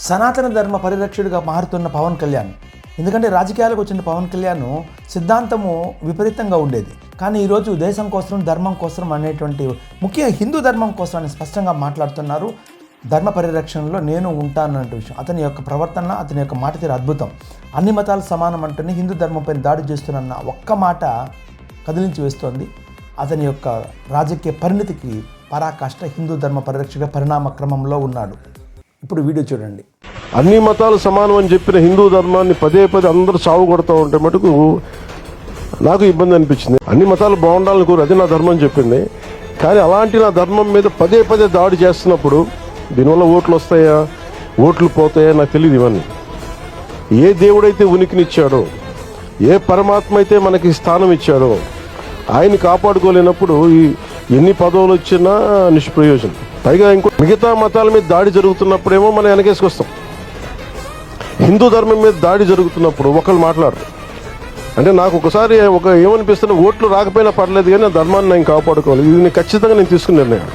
సనాతన ధర్మ పరిరక్షకుడిగా మారుతున్న పవన్ కళ్యాణ్. ఎందుకంటే రాజకీయాలకు వచ్చిన పవన్ కళ్యాణ్ సిద్ధాంతము విపరీతంగా ఉండేది, కానీ ఈరోజు దేశం కోసం ధర్మం కోసం అనేటువంటి ముఖ్యంగా హిందూ ధర్మం కోసం అని స్పష్టంగా మాట్లాడుతున్నారు. ధర్మ పరిరక్షణలో నేను ఉంటానన్న విషయం, అతని యొక్క ప్రవర్తన, అతని యొక్క మాట తీరు అద్భుతం. అన్ని మతాలు సమానం అంటూనే హిందూ ధర్మంపై దాడి చేస్తున్న ఒక్క మాట కదిలించి వేస్తోంది. అతని యొక్క రాజకీయ పరిణతికి పరాకాష్ట. హిందూ ధర్మ పరిరక్షక పరిణామ క్రమంలో ఉన్నాడు. ఇప్పుడు వీడియో చూడండి. అన్ని మతాలు సమానం అని చెప్పిన హిందూ ధర్మాన్ని పదే పదే అందరూ సాగు కొడతా ఉంటే మటుకు నాకు ఇబ్బంది అనిపించింది. అన్ని మతాలు బాగుండాలని కోరు, అది నా ధర్మం చెప్పింది. కానీ అలాంటి నా ధర్మం మీద పదే పదే దాడి చేస్తున్నప్పుడు దీనివల్ల ఓట్లు వస్తాయా, ఓట్లు పోతాయా నాకు తెలియదు. ఇవన్నీ ఏ దేవుడైతే ఉనికినిచ్చాడో, ఏ పరమాత్మ అయితే మనకి స్థానం ఇచ్చాడో, ఆయన్ని కాపాడుకోలేనప్పుడు ఎన్ని పదవులు వచ్చినా నిష్ప్రయోజనం. పైగా ఇంకో మిగతా మతాల మీద దాడి జరుగుతున్నప్పుడేమో మనం వెనకేసుకొస్తాం. హిందూ ధర్మం మీద దాడి జరుగుతున్నప్పుడు ఒకళ్ళు మాట్లాడరు. అంటే నాకు ఒకసారి ఏమనిపిస్తున్నా, ఓట్లు రాకపోయినా పర్లేదు కానీ ధర్మాన్ని నేను కాపాడుకోవాలి. ఇది ఖచ్చితంగా నేను తీసుకున్న నిర్ణయం.